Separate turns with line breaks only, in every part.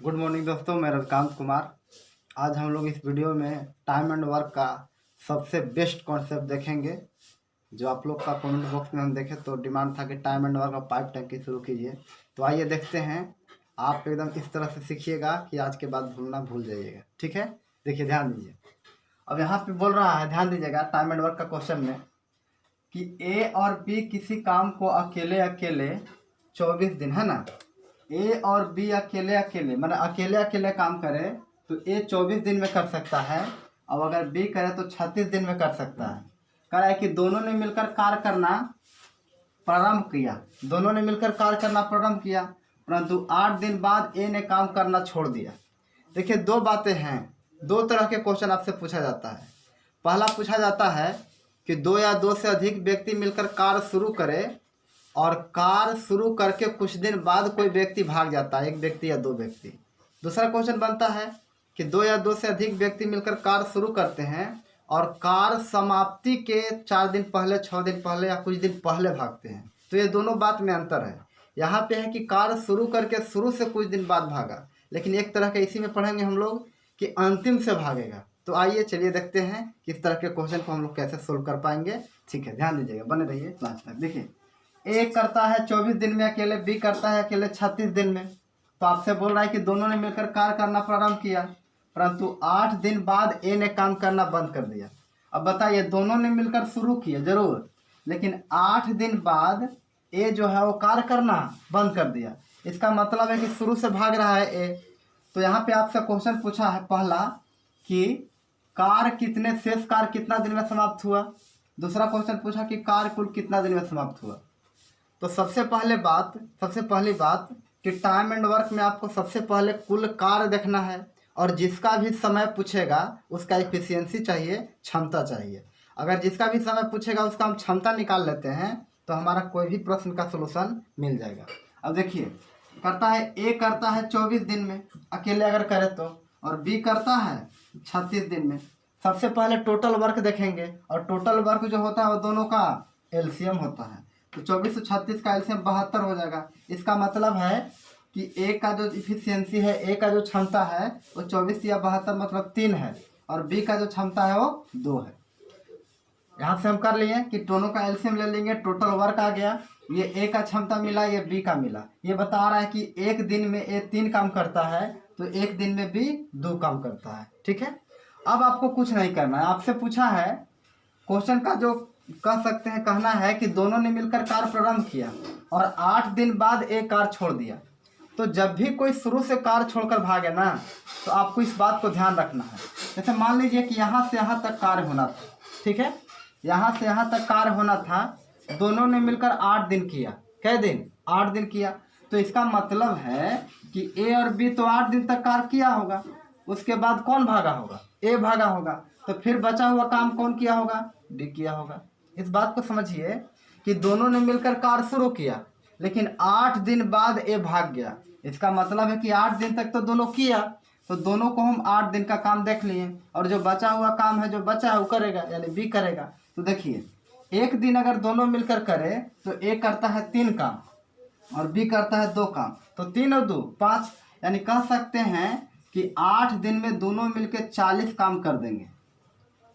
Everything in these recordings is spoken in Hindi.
गुड मॉर्निंग दोस्तों, मैं रविकांत कुमार। आज हम लोग इस वीडियो में टाइम एंड वर्क का सबसे बेस्ट कॉन्सेप्ट देखेंगे। जो आप लोग का कमेंट बॉक्स में हम देखे तो डिमांड था कि टाइम एंड वर्क का पाइप टंकी शुरू कीजिए। तो आइए देखते हैं। आप एकदम इस तरह से सीखिएगा कि आज के बाद भूलना भूल जाइएगा। ठीक है, देखिए ध्यान दीजिए। अब यहाँ पे बोल रहा है, ध्यान दीजिएगा टाइम एंड वर्क का क्वेश्चन में कि ए और बी किसी काम को अकेले अकेले 24 दिन, है ना। ए और बी अकेले अकेले मतलब अकेले अकेले काम करे तो ए 24 दिन में कर सकता है, और अगर बी करे तो 36 दिन में कर सकता है। कह रहा है कि दोनों ने मिलकर कार्य करना प्रारंभ किया, दोनों ने मिलकर कार्य करना प्रारंभ किया, परंतु 8 दिन बाद ए ने काम करना छोड़ दिया। देखिए दो बातें हैं, दो तरह के क्वेश्चन आपसे पूछा जाता है। पहला पूछा जाता है कि दो या दो से अधिक व्यक्ति मिलकर कार्य शुरू करे और कार्य शुरू करके कुछ दिन बाद कोई व्यक्ति भाग जाता है, एक व्यक्ति या दो व्यक्ति। दूसरा क्वेश्चन बनता है कि दो या दो से अधिक व्यक्ति मिलकर कार्य शुरू करते हैं और कार्य समाप्ति के 4 दिन पहले, 6 दिन पहले या कुछ दिन पहले भागते हैं। तो ये दोनों बात में अंतर है। यहाँ पे है कि कार्य शुरू करके शुरू से कुछ दिन बाद भागा, लेकिन एक तरह के इसी में पढ़ेंगे हम लोग कि अंतिम से भागेगा। तो आइए चलिए देखते हैं कि इस तरह के क्वेश्चन को हम लोग कैसे सोल्व कर पाएंगे। ठीक है, ध्यान दीजिएगा, बने रहिए लास्ट तक। देखिए ए करता है 24 दिन में अकेले, बी करता है अकेले 36 दिन में। तो आपसे बोल रहा है कि दोनों ने मिलकर कार्य करना प्रारंभ किया, परंतु 8 दिन बाद ए ने काम करना बंद कर दिया। अब बताइए, दोनों ने मिलकर शुरू किया जरूर, लेकिन 8 दिन बाद ए जो है वो कार्य करना बंद कर दिया। इसका मतलब है कि शुरू से भाग रहा है ए। तो यहाँ पे आपसे क्वेश्चन पूछा है पहला कि कार्य कितने, शेष कार्य कितना दिन में समाप्त हुआ। दूसरा क्वेश्चन पूछा कि कार्य कुल कितना दिन में समाप्त हुआ। तो सबसे पहली बात कि टाइम एंड वर्क में आपको सबसे पहले कुल कार्य देखना है, और जिसका भी समय पूछेगा उसका एफिशिएंसी चाहिए, क्षमता चाहिए। अगर जिसका भी समय पूछेगा उसका हम क्षमता निकाल लेते हैं तो हमारा कोई भी प्रश्न का सलूशन मिल जाएगा। अब देखिए, करता है ए करता है 24 दिन में अकेले अगर करे तो, और बी करता है 36 दिन में। सबसे पहले टोटल वर्क देखेंगे, और टोटल वर्क जो होता है वो दोनों का एलसीएम होता है। तो 24 से 36 का एलसीएम 72 हो जाएगा। इसका मतलब है कि ए का जो इफिशियंसी है, ए का जो क्षमता है वो 24 या 72 मतलब 3 है, और बी का जो क्षमता है वो 2 है। यहाँ से हम कर लिए कि दोनों का एलसीएम ले लेंगे, टोटल वर्क आ गया। ये ए का क्षमता मिला, ये बी का मिला। ये बता रहा है कि एक दिन में ए 3 काम करता है, तो एक दिन में बी 2 काम करता है। ठीक है, अब आपको कुछ नहीं करना है। आपसे पूछा है क्वेश्चन का जो कह सकते हैं, कहना है कि दोनों ने मिलकर कार्य प्रारंभ किया और 8 दिन बाद एक कार्य छोड़ दिया। तो जब भी कोई शुरू से कार्य छोड़कर भागे ना, तो आपको इस बात को ध्यान रखना है। जैसे मान लीजिए कि यहाँ से यहाँ तक कार्य होना था, ठीक है, यहाँ से यहाँ तक कार्य होना था, दोनों ने मिलकर 8 दिन किया। कै दिन? 8 दिन किया। तो इसका मतलब है कि ए और बी तो 8 दिन तक कार्य किया होगा, उसके बाद कौन भागा होगा? ए भागा होगा। तो फिर बचा हुआ काम कौन किया होगा? बी किया होगा। इस बात को समझिए कि दोनों ने मिलकर कार्य शुरू किया, लेकिन 8 दिन बाद ए भाग गया। इसका मतलब है कि 8 दिन तक तो दोनों किया, तो दोनों को हम 8 दिन का काम देख लिए, और जो बचा हुआ काम है, जो बचा है वो करेगा, यानी बी करेगा। तो देखिए, एक दिन अगर दोनों मिलकर करे तो ए करता है 3 काम और बी करता है 2 काम, तो 3 और 2 5, यानी कह सकते हैं कि 8 दिन में दोनों मिलकर 40 काम कर देंगे।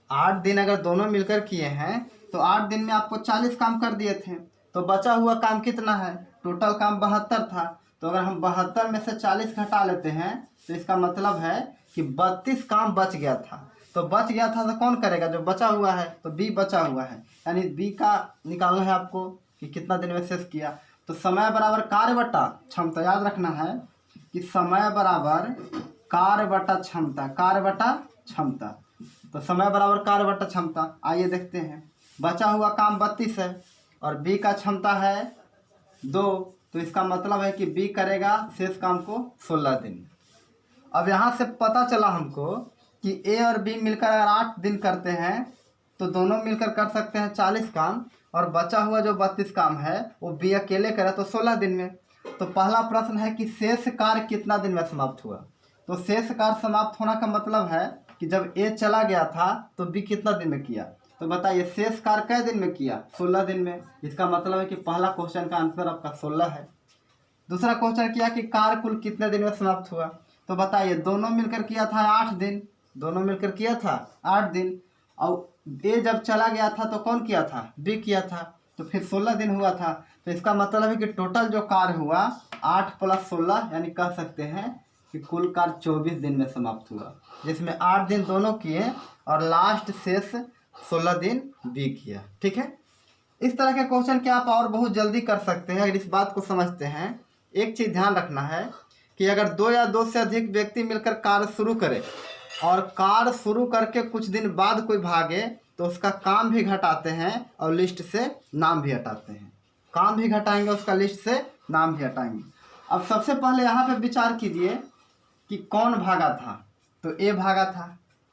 8 दिन अगर दोनों मिलकर किए हैं तो 8 दिन में आपको 40 काम कर दिए थे। तो बचा हुआ काम कितना है? टोटल काम 72 था। तो अगर हम 72 में से 40 घटा लेते हैं तो इसका मतलब है कि 32 काम बच गया था। तो बच गया था तो कौन करेगा? जो बचा हुआ है, तो बी बचा हुआ है, यानी बी का निकालना है आपको कि कितना दिन में शेष किया। तो समय बराबर कार्य बटा क्षमता। याद रखना है कि समय बराबर कार्य बटा क्षमता, कार्य बटा क्षमता। तो समय बराबर कार्य बटा क्षमता। आइए देखते हैं, बचा हुआ काम 32 है और बी का क्षमता है 2, तो इसका मतलब है कि बी करेगा शेष काम को 16 दिन। अब यहाँ से पता चला हमको कि ए और बी मिलकर अगर 8 दिन करते हैं तो दोनों मिलकर कर सकते हैं 40 काम, और बचा हुआ जो 32 काम है वो बी अकेले करे तो 16 दिन में। तो पहला प्रश्न है कि शेष कार्य कितना दिन में समाप्त हुआ। तो शेष कार्य समाप्त होना का मतलब है कि जब ए चला गया था तो बी कितना दिन में किया। तो बताइए शेष कार्य कै दिन में किया? 16 दिन में। इसका मतलब है कि पहला क्वेश्चन का आंसर आपका 16 है। दूसरा क्वेश्चन किया कि कार्य कुल कितने दिन में समाप्त हुआ। तो बताइए दोनों मिलकर किया था 8 दिन, दोनों मिलकर किया था 8 दिन। और ए जब चला गया था तो कौन किया था, बी किया था, तो फिर 16 दिन हुआ था। तो इसका मतलब है कि टोटल जो कार्य हुआ 8 + 16, यानी कह सकते हैं कि कुल कार्य 24 दिन में समाप्त हुआ, जिसमें 8 दिन दोनों किए और लास्ट शेष 16 दिन बी किया। ठीक है, इस तरह के क्वेश्चन क्या आप और बहुत जल्दी कर सकते हैं अगर इस बात को समझते हैं। एक चीज़ ध्यान रखना है कि अगर 2 या 2 से अधिक व्यक्ति मिलकर कार्य शुरू करें और कार्य शुरू करके कुछ दिन बाद कोई भागे तो उसका काम भी घटाते हैं और लिस्ट से नाम भी हटाते हैं। काम भी घटाएंगे, उसका लिस्ट से नाम भी हटाएंगे। अब सबसे पहले यहाँ पे विचार कीजिए कि कौन भागा था, तो ए भागा था।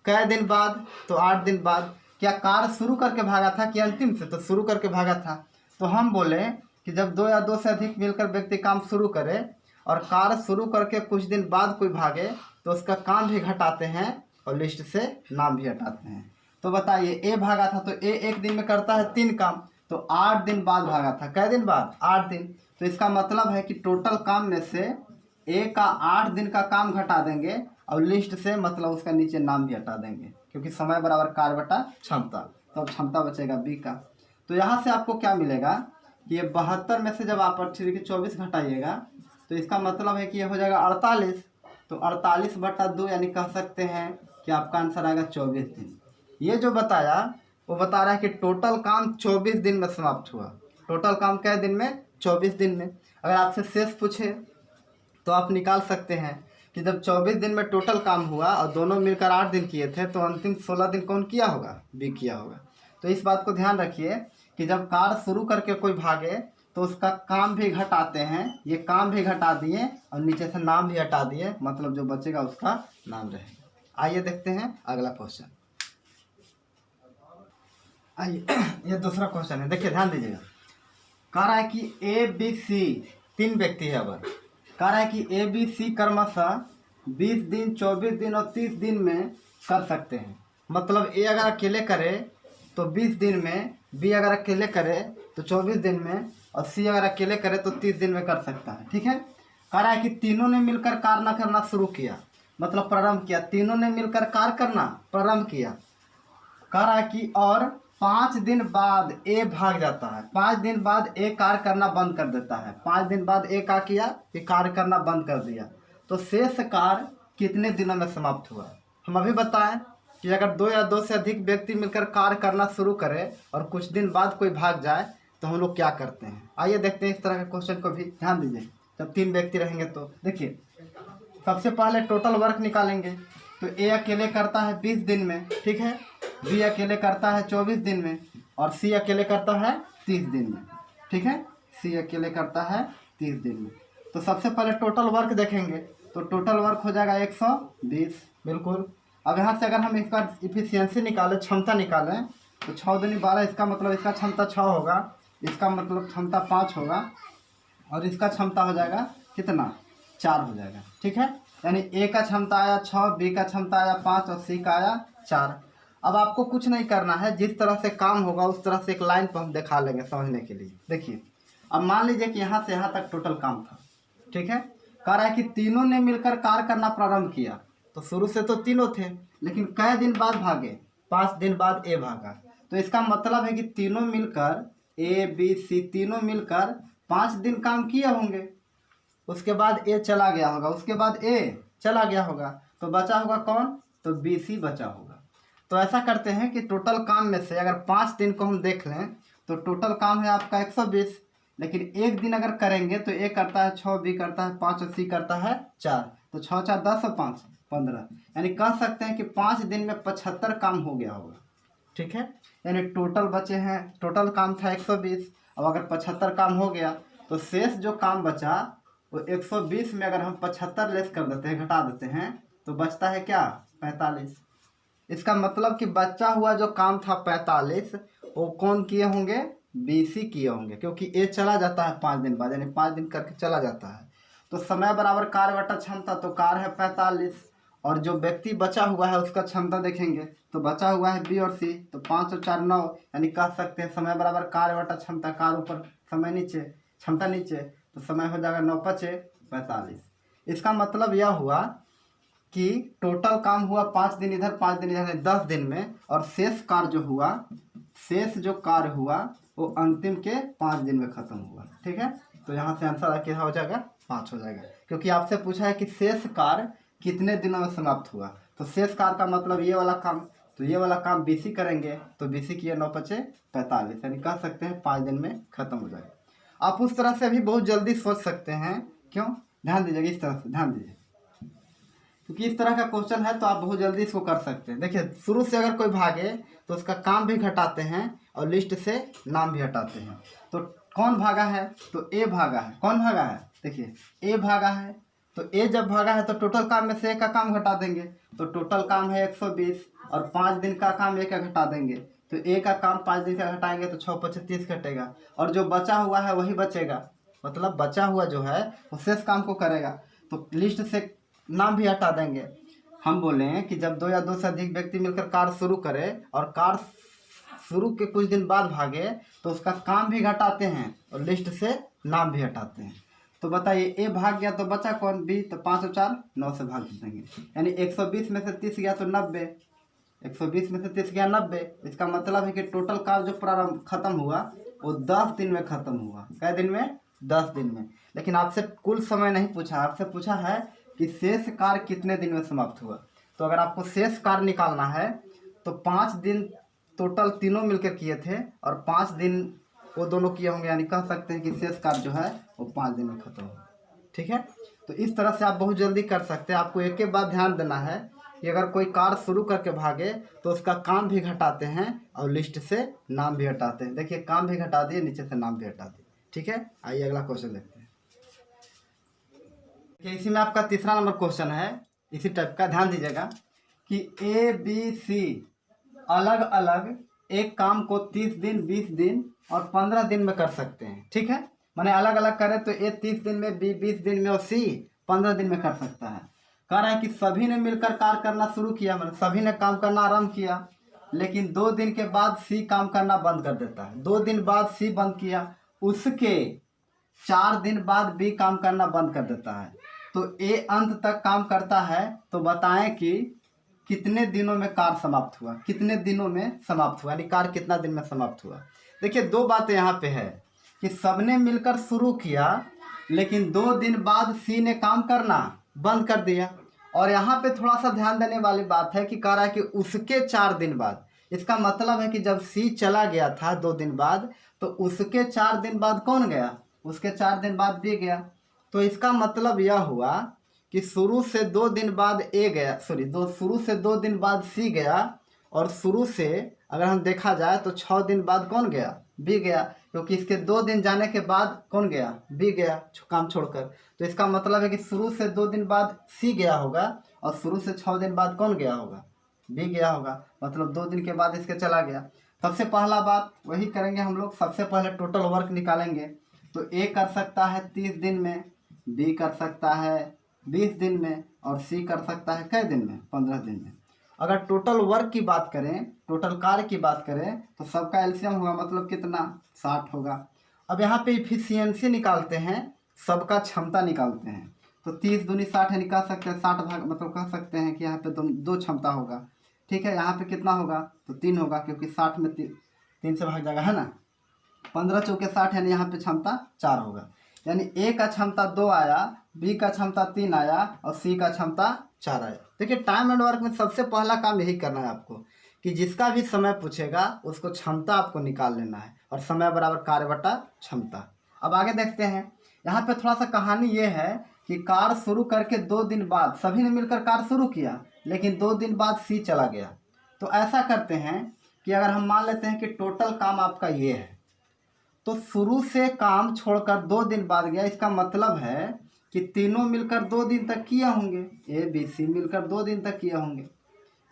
कै दिन बाद, तो 8 दिन बाद। क्या कार्य शुरू करके भागा था कि अंतिम से, तो शुरू करके भागा था। तो हम बोले कि जब 2 या 2 से अधिक मिलकर व्यक्ति काम शुरू करे और कार्य शुरू करके कुछ दिन बाद कोई भागे तो उसका काम भी घटाते हैं और लिस्ट से नाम भी हटाते हैं। तो बताइए ए भागा था, तो ए एक दिन में करता है 3 काम, तो 8 दिन बाद भागा था। कै दिन बाद, 8 दिन। तो इसका मतलब है कि टोटल काम में से ए का 8 दिन का काम घटा देंगे और लिस्ट से मतलब उसका नीचे नाम भी हटा देंगे, क्योंकि समय बराबर कार्य बटा क्षमता, तो अब क्षमता बचेगा बी का। तो यहाँ से आपको क्या मिलेगा कि ये 72 में से जब आप 24 घटाइएगा तो इसका मतलब है कि ये हो जाएगा 48। तो 48/2 यानी कह सकते हैं कि आपका आंसर आएगा 24 दिन। ये जो बताया वो बता रहा है कि टोटल काम 24 दिन में समाप्त हुआ। टोटल काम कै दिन में, 24 दिन में। अगर आपसे शेष पूछे तो आप निकाल सकते हैं कि जब 24 दिन में टोटल काम हुआ और दोनों मिलकर 8 दिन किए थे तो अंतिम 16 दिन कौन किया होगा, बी किया होगा। तो इस बात को ध्यान रखिए कि जब कार्य शुरू करके कोई भागे तो उसका काम भी घटाते हैं। ये काम भी घटा दिए और नीचे से नाम भी हटा दिए, मतलब जो बचेगा उसका नाम रहेगा। आइए देखते हैं अगला क्वेश्चन। आइए ये दूसरा क्वेश्चन है, देखिए ध्यान दीजिएगा। कह रहा है कि ए बी सी 3 व्यक्ति है। अब कह रहा है कि ए बी सी क्रमशः 20 दिन, 24 दिन और 30 दिन में कर सकते हैं। मतलब ए अगर अकेले करे तो 20 दिन में, बी अगर अकेले करे तो 24 दिन में और सी अगर अकेले करे तो 30 दिन में कर सकता है। ठीक है, कह रहा है कि तीनों ने मिलकर कार्य न करना शुरू किया, मतलब प्रारंभ किया। तीनों ने मिलकर कार्य करना प्रारंभ किया। कह रहा है कि और 5 दिन बाद ए भाग जाता है। 5 दिन बाद ए कार्य करना बंद कर देता है। 5 दिन बाद ए क्या किया कि कार्य करना बंद कर दिया। तो शेष कार्य कितने दिनों में समाप्त हुआ। हम अभी बताएं कि अगर 2 या 2 से अधिक व्यक्ति मिलकर कार्य करना शुरू करें और कुछ दिन बाद कोई भाग जाए तो हम लोग क्या करते हैं। आइए देखते हैं इस तरह के क्वेश्चन को भी। ध्यान दीजिए, जब 3 व्यक्ति रहेंगे तो देखिए सबसे पहले टोटल वर्क निकालेंगे। तो ए अकेले करता है 20 दिन में, ठीक है, बी अकेले करता है 24 दिन में और सी अकेले करता है 30 दिन में। ठीक है, सी अकेले करता है 30 दिन में। तो सबसे पहले टोटल वर्क देखेंगे तो टोटल वर्क हो जाएगा 120। बिल्कुल। अब यहाँ से अगर हम इसका इफिशियंसी निकालें, क्षमता निकालें, तो 6 दूनी 12, इसका मतलब इसका क्षमता 6 होगा, इसका मतलब क्षमता 5 होगा और इसका क्षमता हो जाएगा कितना, 4 हो जाएगा। ठीक है, यानी ए का क्षमता आया 6, बी का क्षमता आया 5 और सी का आया 4। अब आपको कुछ नहीं करना है, जिस तरह से काम होगा उस तरह से एक लाइन पर हम दिखा लेंगे समझने के लिए। देखिए अब मान लीजिए कि यहाँ से यहाँ तक टोटल काम था। ठीक है, कह रहा है कि तीनों ने मिलकर कार्य करना प्रारंभ किया। तो शुरू से तो तीनों थे, लेकिन कई दिन बाद भागे, 5 दिन बाद ए भागा। तो इसका मतलब है कि तीनों मिलकर, ए बी सी तीनों मिलकर 5 दिन काम किए होंगे। उसके बाद ए चला गया होगा, उसके बाद ए चला गया होगा, तो बचा होगा कौन, तो बी सी बचा होगा। तो ऐसा करते हैं कि टोटल काम में से अगर 5 दिन को हम देख लें तो टोटल काम है आपका 120, लेकिन एक दिन अगर करेंगे तो ए करता है 6, बी करता है 5 और सी करता है 4। तो 6 4 10 और 5 15, यानी कह सकते हैं कि 5 दिन में 75 काम हो गया होगा। ठीक है, यानी टोटल बचे हैं, टोटल काम था 120, अब अगर 75 काम हो गया तो शेष जो काम बचा वो 120 में अगर हम 75 लेस कर देते हैं, घटा देते हैं, तो बचता है क्या, 45। इसका मतलब कि बचा हुआ जो काम था 45 वो कौन किए होंगे, बीसी किए होंगे, क्योंकि ए चला जाता है 5 दिन बाद, यानी 5 दिन करके चला जाता है। तो समय बराबर कार्य बटा क्षमता, तो कार्य है 45 और जो व्यक्ति बचा हुआ है उसका क्षमता देखेंगे तो बचा हुआ है बी और सी, तो 5 और 4 9, यानी कह सकते हैं समय बराबर कार्य बटा क्षमता, कार्य ऊपर समय नीचे, क्षमता नीचे, तो समय हो जाएगा 9 × 5 = 45। इसका मतलब यह हुआ कि टोटल काम हुआ 5 दिन इधर 5 दिन इधर 10 दिन में, और शेष कार्य जो हुआ, शेष जो कार्य हुआ वो अंतिम के 5 दिन में खत्म हुआ। ठीक है, तो यहाँ से आंसर क्या हो जाएगा, 5 हो जाएगा, क्योंकि आपसे पूछा है कि शेष कार्य कितने दिनों में समाप्त हुआ। तो शेष कार्य का मतलब ये वाला काम, तो ये वाला काम बीसी करेंगे तो बीसी किए 9 × 5 = 45, यानी कह सकते हैं 5 दिन में खत्म हो जाएगा। आप उस तरह से भी बहुत जल्दी सोच सकते हैं, क्यों, ध्यान दीजिएगा, इस तरह से ध्यान दीजिए, क्योंकि इस तरह का क्वेश्चन है तो आप बहुत जल्दी इसको कर सकते हैं। देखिए, शुरू से अगर कोई भागे तो उसका काम भी घटाते हैं और लिस्ट से नाम भी हटाते हैं। तो कौन भागा है, तो ए भागा है। कौन भागा है, देखिए ए भागा है, तो ए जब भागा है तो टोटल काम में से ए का काम घटा देंगे, तो टोटल काम है 120 और 5 दिन का काम ए का घटा देंगे, तो ए का काम 5 दिन का घटाएंगे तो 6 × 5 = 30 घटेगा, और जो बचा हुआ है वही बचेगा, मतलब बचा हुआ जो है वो शेष काम को करेगा, तो लिस्ट से नाम भी हटा देंगे। हम बोले कि जब 2 या 2 से अधिक व्यक्ति मिलकर कार्य शुरू करें और कार्य शुरू के कुछ दिन बाद भागे तो उसका काम भी घटाते हैं और लिस्ट से नाम भी हटाते हैं। तो बताइए, ए भाग गया तो बचा कौन, बी, तो 5 और 4 9 से भाग देंगे, यानी 120 में से 30 गया तो 90, 120 में से 30 गया 90। इसका मतलब है कि टोटल काम जो प्रारंभ खत्म हुआ वो 10 दिन में खत्म हुआ। कै दिन में, 10 दिन में। लेकिन आपसे कुल समय नहीं पूछा, आपसे पूछा है कि शेष कार्य कितने दिन में समाप्त हुआ। तो अगर आपको शेष कार्य निकालना है तो 5 दिन टोटल तीनों मिलकर किए थे और 5 दिन वो दोनों किए होंगे, यानी कह सकते हैं कि शेष कार्य जो है वो 5 दिन में खत्म हुआ। ठीक है, तो इस तरह से आप बहुत जल्दी कर सकते हैं। आपको एक बात ध्यान देना है कि अगर कोई कार्य शुरू करके भागे तो उसका काम भी घटाते हैं और लिस्ट से नाम भी हटाते हैं। देखिए, काम भी घटा दिए, नीचे से नाम भी हटा दिए। ठीक है, आइए अगला क्वेश्चन देखते हैं। इसी में आपका तीसरा नंबर क्वेश्चन है, इसी टाइप का, ध्यान दीजिएगा कि ए बी सी अलग अलग एक काम को 30 दिन 20 दिन और 15 दिन में कर सकते हैं। ठीक है, माने अलग अलग करें तो ए 30 दिन में, बी 20 दिन में और सी 15 दिन में कर सकता है। कह रहा है कि सभी ने मिलकर कार्य करना शुरू किया, मतलब सभी ने काम करना आरंभ किया, लेकिन 2 दिन के बाद सी काम करना बंद कर देता है। 2 दिन बाद सी बंद किया, उसके 4 दिन बाद बी काम करना बंद कर देता है, तो ए अंत तक काम करता है। तो बताएं कि कितने दिनों में कार्य समाप्त हुआ, कितने दिनों में समाप्त हुआ, यानी कार्य कितना दिन में समाप्त हुआ। देखिए, 2 बातें यहाँ पे है कि सबने मिलकर शुरू किया लेकिन 2 दिन बाद सी ने काम करना बंद कर दिया, और यहाँ पे थोड़ा सा ध्यान देने वाली बात है कि कह रहा है कि उसके 4 दिन बाद। इसका मतलब है कि जब सी चला गया था 2 दिन बाद, तो उसके 4 दिन बाद कौन गया, उसके 4 दिन बाद बी गया। तो इसका मतलब यह हुआ कि शुरू से 2 दिन बाद ए गया, शुरू से 2 दिन बाद सी गया, और शुरू से अगर हम देखा जाए तो 6 दिन बाद कौन गया, बी गया, क्योंकि इसके 2 दिन जाने के बाद कौन गया, बी गया काम छोड़कर। तो इसका मतलब है कि शुरू से 2 दिन बाद सी गया होगा और शुरू से 6 दिन बाद कौन गया होगा, बी गया होगा, मतलब 2 दिन के बाद इसके चला गया। सबसे पहला बात वही करेंगे हम लोग, सबसे पहले टोटल वर्क निकालेंगे। तो ए कर सकता है 30 दिन में, बी कर सकता है 20 दिन में और सी कर सकता है कै दिन में, 15 दिन में। अगर टोटल वर्क की बात करें, टोटल कार्य की बात करें तो सबका एलसीएम होगा, मतलब कितना, 60 होगा। अब यहाँ पे इफिशियंसी निकालते हैं, सबका क्षमता निकालते हैं। तो 30 दूनी 60 है, निकाल सकते हैं 60 भाग, मतलब कह सकते हैं कि यहाँ पे 2 क्षमता होगा। ठीक है, यहाँ पे कितना होगा, तो 3 होगा, क्योंकि 60 में 3 से भाग जाएगा, है ना। 15 चौके 60, यानी यहाँ पे क्षमता 4 होगा, यानी ए का क्षमता 2 आया, बी का क्षमता 3 आया और सी का क्षमता 4 आया। देखिए, टाइम एंड वर्क में सबसे पहला काम यही करना है आपको कि जिसका भी समय पूछेगा उसको क्षमता आपको निकाल लेना है, और समय बराबर कार्य बटा क्षमता। अब आगे देखते हैं, यहाँ पे थोड़ा सा कहानी ये है कि कार्य शुरू करके 2 दिन बाद सभी ने मिलकर कार्य शुरू किया, लेकिन 2 दिन बाद सी चला गया। तो ऐसा करते हैं कि अगर हम मान लेते हैं कि टोटल काम आपका ये है, तो शुरू से काम छोड़कर 2 दिन बाद गया, इसका मतलब है कि तीनों मिलकर 2 दिन तक किए होंगे, ए बी सी मिलकर 2 दिन तक किए होंगे।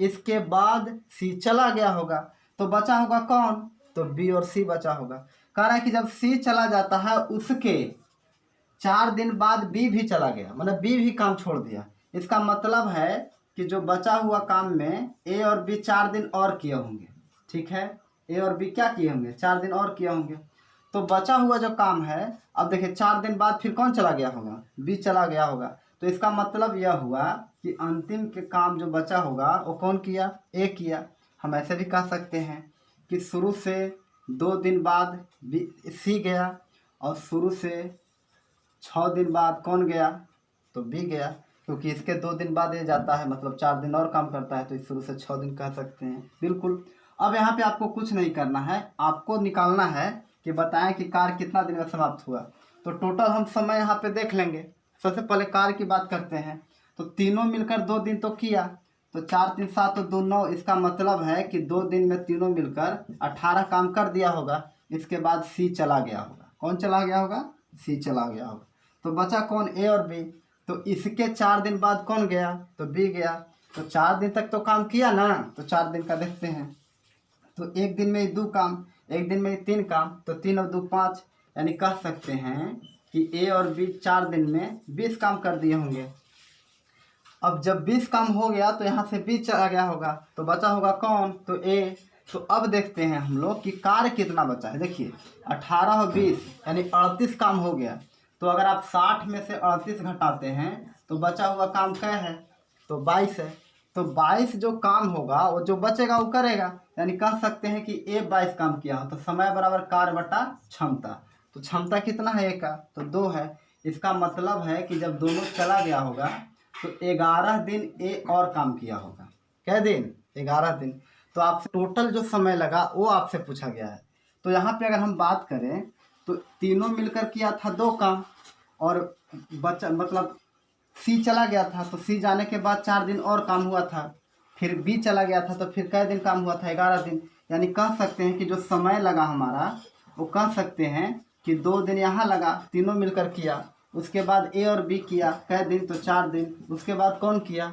इसके बाद सी चला गया होगा, तो बचा होगा कौन, तो बी और सी बचा होगा। कह रहा है कि जब सी चला जाता है उसके 4 दिन बाद बी भी चला गया, मतलब बी भी काम छोड़ दिया। इसका मतलब है कि जो बचा हुआ काम में ए और बी 4 दिन और किए होंगे। ठीक है, ए और बी क्या किए होंगे, 4 दिन और किए होंगे। तो बचा हुआ जो काम है, अब देखिए 4 दिन बाद फिर कौन चला गया होगा, बी चला गया होगा। तो इसका मतलब यह हुआ कि अंतिम के काम जो बचा होगा वो कौन किया, ए किया। हम ऐसे भी कह सकते हैं कि शुरू से 2 दिन बाद सी गया और शुरू से 6 दिन बाद कौन गया, तो बी गया, क्योंकि इसके 2 दिन बाद ये जाता है, मतलब 4 दिन और काम करता है, तो इस शुरू से 6 दिन कह सकते हैं। बिल्कुल। अब यहाँ पे आपको कुछ नहीं करना है, आपको निकालना है कि बताएं कि कार्य कितना दिन में समाप्त हुआ। तो टोटल हम समय यहाँ पे देख लेंगे। सबसे पहले कार्य की बात करते हैं, तो तीनों मिलकर 2 दिन तो किया, तो 4 3 7 तो 2 9। इसका मतलब है कि 2 दिन में तीनों मिलकर 18 काम कर दिया होगा। इसके बाद सी चला गया होगा। कौन चला गया होगा, सी चला गया होगा। तो बचा कौन, ए और बी। तो इसके 4 दिन बाद कौन गया, तो बी गया। तो 4 दिन तक तो काम किया ना, तो 4 दिन का देखते हैं। तो एक दिन में 2 काम, एक दिन में 3 काम, तो 3 और 2 5, यानी कह सकते हैं कि ए और बी 4 दिन में 20 काम कर दिए होंगे। अब जब 20 काम हो गया तो यहाँ से बी चला गया होगा, तो बचा होगा कौन, तो ए। तो अब देखते हैं हम लोग कि कार्य कितना बचा है। देखिए 18 और 20 यानी 38 काम हो गया। तो अगर आप 60 में से 38 घटाते हैं तो बचा हुआ काम क्या है, तो 22 है। तो 22 जो काम होगा वो जो बचेगा वो करेगा, यानी कह सकते हैं कि ए 22 काम किया हो। तो समय बराबर कार्य बटा क्षमता। तो क्षमता कितना है, ए का, तो 2 है। इसका मतलब है कि जब दोनों चला गया होगा तो 11 दिन ए और काम किया होगा। क्या दिन, 11 दिन। तो आपसे टोटल जो समय लगा वो आपसे पूछा गया है। तो यहाँ पे अगर हम बात करें तो तीनों मिलकर किया था 2 काम, और बचा मतलब सी चला गया था, तो सी जाने के बाद 4 दिन और काम हुआ था। फिर बी चला गया था, तो फिर कै दिन काम हुआ था, 11 दिन। यानी कह सकते हैं कि जो समय लगा हमारा वो कह सकते हैं कि 2 दिन यहाँ लगा, तीनों मिलकर किया। उसके बाद ए और बी किया, कै दिन, तो 4 दिन। उसके बाद कौन किया,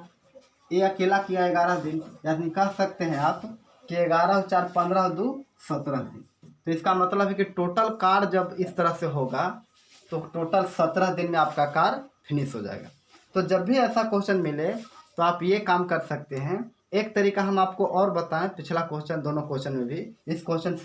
ए अकेला किया 11 दिन। यानी कह सकते हैं आप कि 11 और 4 15 और 2 17 दिन। तो इसका मतलब है कि टोटल कार्य जब इस तरह से होगा तो टोटल 17 दिन में आपका कार्य फिनिश हो जाएगा। तो जब भी ऐसा क्वेश्चन मिले तो आप ये काम कर सकते हैं। एक तरीका हम आपको और बताएं, पिछला क्वेश्चन, दोनों क्वेश्चन में भी इस क्वेश्चन